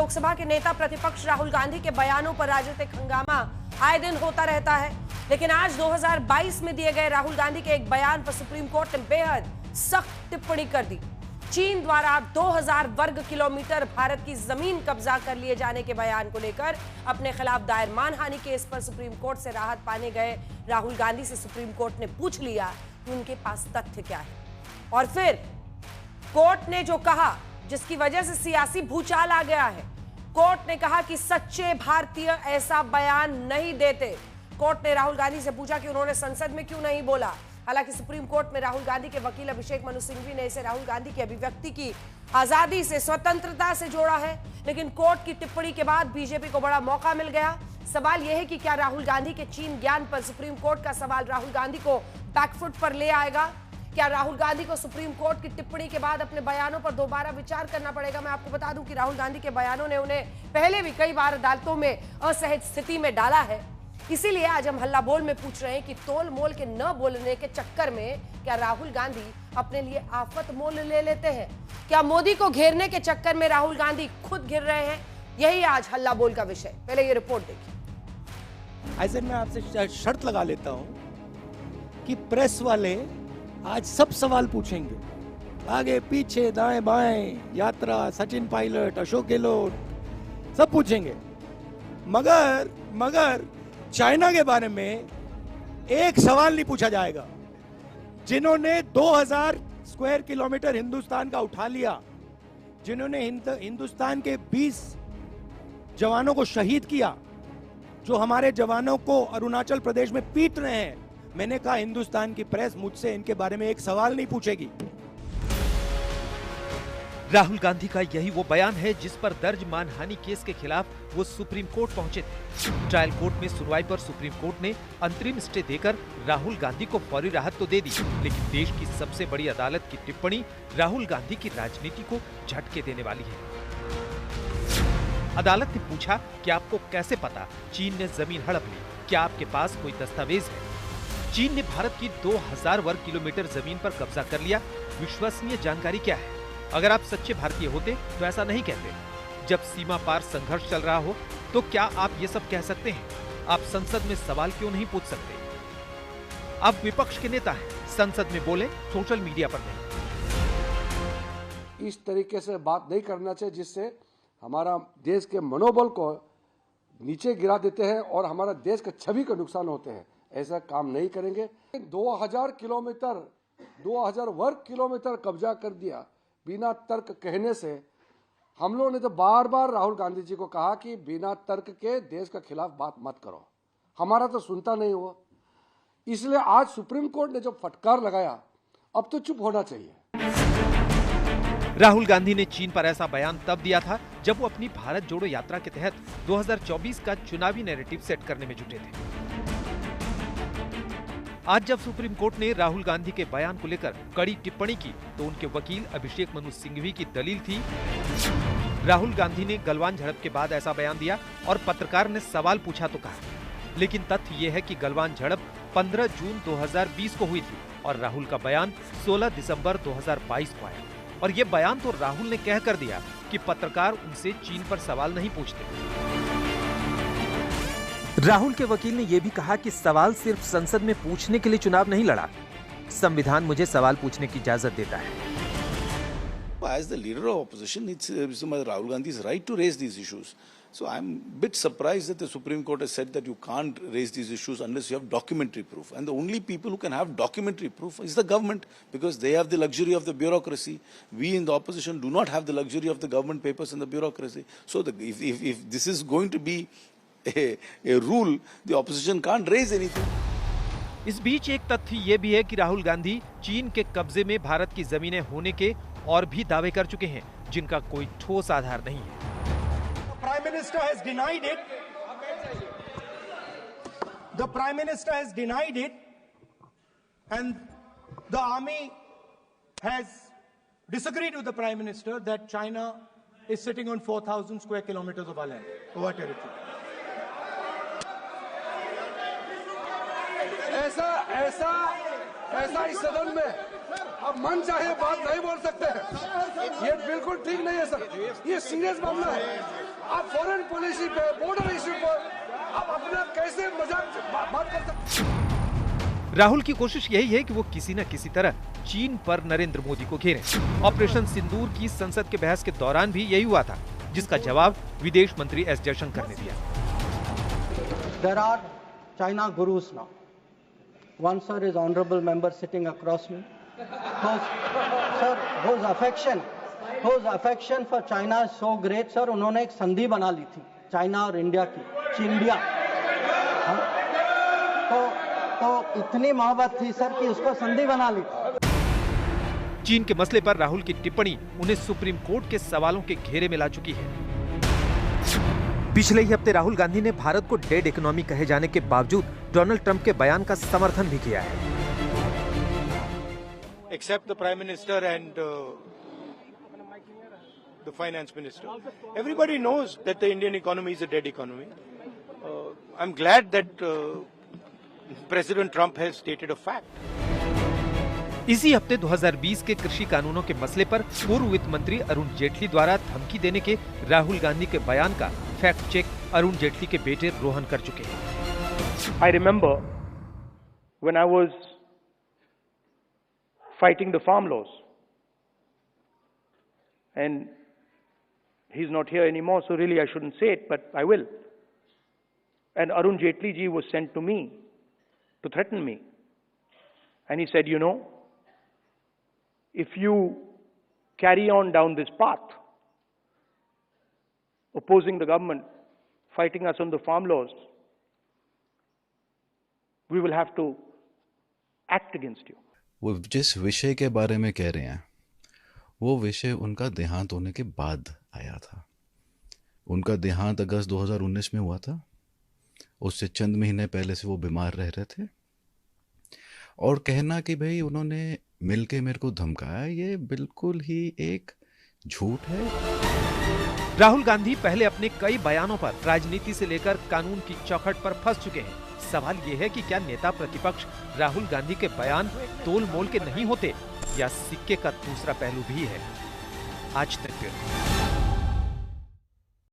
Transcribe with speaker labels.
Speaker 1: लोकसभा के नेता प्रतिपक्ष राहुल गांधी के बयानों पर राजनीतिक हंगामा आए दिन होता रहता है, लेकिन आज 2022 में दिए गए राहुल गांधी के एक बयान पर सुप्रीम कोर्ट ने बेहद सख्त टिप्पणी कर दी। चीन द्वारा 2000 वर्ग किलोमीटर भारत की जमीन कब्जा कर लिए जाने के बयान को लेकर अपने खिलाफ दायर मानहानि केस पर सुप्रीम कोर्ट से राहत पाने गए राहुल गांधी से सुप्रीम कोर्ट ने पूछ लिया कि उनके पास तथ्य क्या है। और फिर कोर्ट ने जो कहा, जिसकी वजह से सियासी भूचाल आ गया है, कोर्ट ने कहा कि सच्चे भारतीय ऐसा बयान नहीं देते। कोर्ट ने राहुल गांधी से पूछा कि उन्होंने संसद में क्यों नहीं बोला। हालांकि सुप्रीम कोर्ट में राहुल गांधी के वकील अभिषेक मनु सिंघवी ने इसे राहुल गांधी की अभिव्यक्ति की आजादी से, स्वतंत्रता से जोड़ा है, लेकिन कोर्ट की टिप्पणी के बाद बीजेपी को बड़ा मौका मिल गया। सवाल यह है कि क्या राहुल गांधी के चीन ज्ञान पर सुप्रीम कोर्ट का सवाल राहुल गांधी को बैकफुट पर ले आएगा? क्या राहुल गांधी को सुप्रीम कोर्ट की टिप्पणी के बाद अपने बयानों पर दोबारा विचार करना पड़ेगा? मैं आपको बता दूं कि राहुल गांधी के बयानों ने उन्हें पहले भी कई बार अदालतों में असहज स्थिति में डाला है। इसीलिए आज हम हल्ला बोल में पूछ रहे हैं कि तोल मोल के न बोलने के चक्कर में क्या राहुल गांधी अपने लिए आफत मोल ले लेते हैं? क्या मोदी को घेरने के चक्कर में राहुल गांधी खुद घिर रहे हैं? यही आज हल्ला बोल का विषय। पहले ये रिपोर्ट देखिए।
Speaker 2: ऐसे मैं आपसे शर्त लगा लेता हूं कि प्रेस वाले आज सब सवाल पूछेंगे, आगे पीछे दाएं बाएं, यात्रा, सचिन पायलट, अशोक गहलोत, सब पूछेंगे। मगर चाइना के बारे में एक सवाल नहीं पूछा जाएगा। जिन्होंने 2000 स्क्वायर किलोमीटर हिंदुस्तान का उठा लिया, जिन्होंने हिंदुस्तान के 20 जवानों को शहीद किया, जो हमारे जवानों को अरुणाचल प्रदेश में पीट रहे हैं, मैंने कहा हिंदुस्तान की प्रेस मुझसे इनके बारे में एक सवाल नहीं पूछेगी।
Speaker 3: राहुल गांधी का यही वो बयान है जिस पर दर्ज मानहानि केस के खिलाफ वो सुप्रीम कोर्ट पहुंचे थे। ट्रायल कोर्ट में सुनवाई पर सुप्रीम कोर्ट ने अंतरिम स्टे देकर राहुल गांधी को फौरी राहत तो दे दी, लेकिन देश की सबसे बड़ी अदालत की टिप्पणी राहुल गांधी की राजनीति को झटके देने वाली है। अदालत ने पूछा कि आपको कैसे पता चीन ने जमीन हड़प ली? क्या आपके पास कोई दस्तावेज है? चीन ने भारत की 2000 वर्ग किलोमीटर जमीन पर कब्जा कर लिया। विश्वसनीय जानकारी क्या है? अगर आप सच्चे भारतीय होते तो ऐसा नहीं कहते। जब सीमा पार संघर्ष चल रहा हो तो क्या आप ये सब कह सकते हैं? आप संसद में सवाल क्यों नहीं पूछ सकते? आप विपक्ष के नेता हैं, संसद में बोले, सोशल मीडिया पर नहीं।
Speaker 4: इस तरीके से बात नहीं करना चाहिए जिससे हमारा देश के मनोबल को नीचे गिरा देते हैं और हमारा देश का छवि का नुकसान होते हैं। ऐसा काम नहीं करेंगे। 2000 वर्ग किलोमीटर कब्जा कर दिया बिना तर्क कहने से। हम लोगों ने तो बार बार राहुल गांधी जी को कहा कि बिना तर्क के देश के खिलाफ बात मत करो, हमारा तो सुनता नहीं हुआ। इसलिए आज सुप्रीम कोर्ट ने जो फटकार लगाया, अब तो चुप होना चाहिए।
Speaker 3: राहुल गांधी ने चीन पर ऐसा बयान तब दिया था जब वो अपनी भारत जोड़ो यात्रा के तहत 2024 का चुनावी नैरेटिव सेट करने में जुटे थे। आज जब सुप्रीम कोर्ट ने राहुल गांधी के बयान को लेकर कड़ी टिप्पणी की तो उनके वकील अभिषेक मनु सिंघवी की दलील थी, राहुल गांधी ने गलवान झड़प के बाद ऐसा बयान दिया और पत्रकार ने सवाल पूछा तो कहा। लेकिन तथ्य ये है कि गलवान झड़प 15 जून 2020 को हुई थी और राहुल का बयान 16 दिसंबर 2022 को आया। और ये बयान तो राहुल ने कह कर दिया कि पत्रकार उनसे चीन पर सवाल नहीं पूछते।
Speaker 5: राहुल के वकील ने यह भी कहा कि सवाल सिर्फ संसद में पूछने के लिए चुनाव नहीं लड़ा, संविधान मुझे सवाल पूछने की इजाजत देता है।
Speaker 6: As the leader of opposition, it's Rahul Gandhi's right to raise these issues. So I'm a bit surprised that the Supreme Court has said that you can't raise these issues unless you have documentary proof. And the only people who can have documentary proof is the government, because they have the luxury of the bureaucracy. We in the opposition do not have the luxury of the government papers and the bureaucracy. So if this is going to be a rule, the opposition can't raise anything.
Speaker 3: इस बीच एक तथ्य ये भी है कि राहुल गांधी चीन के कब्जे में भारत की जमीनें होने के और भी दावे कर चुके हैं जिनका कोई ठोस आधार नहीं है।
Speaker 7: Prime Minister has denied it. The Prime Minister has denied it, and the army has disagreed with the Prime Minister that China is sitting on 4,000 square kilometers of our land, of our territory.
Speaker 4: ऐसा इस सदन में अब मन चाहे बात नहीं बोल सकते हैं। ये बिल्कुल ठीक नहीं है सर, ये सीरियस मामला है। आप फॉरेन पॉलिसी पे, बॉर्डर इश्यू पर आप अपना कैसे मजाक बात कर सकते?
Speaker 3: राहुल की कोशिश यही है कि वो किसी न किसी तरह चीन पर नरेंद्र मोदी को घेरें। ऑपरेशन सिंदूर की संसद के बहस के दौरान भी यही हुआ था, जिसका जवाब विदेश मंत्री एस जयशंकर ने दिया।
Speaker 8: There are China gurus now. One sir is honorable member sitting across me. Whose affection for China is so great, sir. उन्होंने एक संधि बना ली थी चाइना और इंडिया की, चिंडिया। तो इतनी मोहब्बत थी सर कि उसको संधि बना ली थी।
Speaker 3: चीन के मसले पर राहुल की टिप्पणी उन्हें सुप्रीम कोर्ट के सवालों के घेरे में ला चुकी है।
Speaker 5: पिछले ही हफ्ते राहुल गांधी ने भारत को डेड इकोनॉमी कहे जाने के बावजूद डोनाल्ड ट्रंप के बयान का समर्थन भी किया है।
Speaker 2: Except the Prime Minister and the Finance Minister. Everybody knows that the Indian economy is a dead economy. I'm glad that President Trump has stated a fact.
Speaker 3: इसी हफ्ते 2020 के कृषि कानूनों के मसले पर पूर्व वित्त मंत्री अरुण जेटली द्वारा धमकी देने के राहुल गांधी के बयान का फैक्ट चेक अरुण जेटली के बेटे रोहन कर चुके हैं।
Speaker 7: I remember when I was fighting the farm laws, and he's not here anymore, so really I shouldn't say it, but I will. And Arun Jaitley ji was sent to me to threaten me, and he said, you know, if you carry on down this path, opposing the government, fighting us on the farm laws, we will have to act against you.
Speaker 9: वो जिस विषय के बारे में कह रहे हैं, वो विषय उनका देहांत होने के बाद आया था। उनका देहांत अगस्त 2019 में हुआ था। उससे चंद महीने पहले से वो बीमार रह रहे थे। और कहना कि भाई उन्होंने मिलके मेरे को धमकाया, ये बिल्कुल ही एक झूठ है।
Speaker 3: राहुल गांधी पहले अपने कई बयानों पर राजनीति से लेकर कानून की चौखट पर फंस चुके हैं। सवाल ये है कि क्या नेता प्रतिपक्ष राहुल गांधी के बयान तोल मोल के नहीं होते, या सिक्के का दूसरा पहलू भी है। आज तक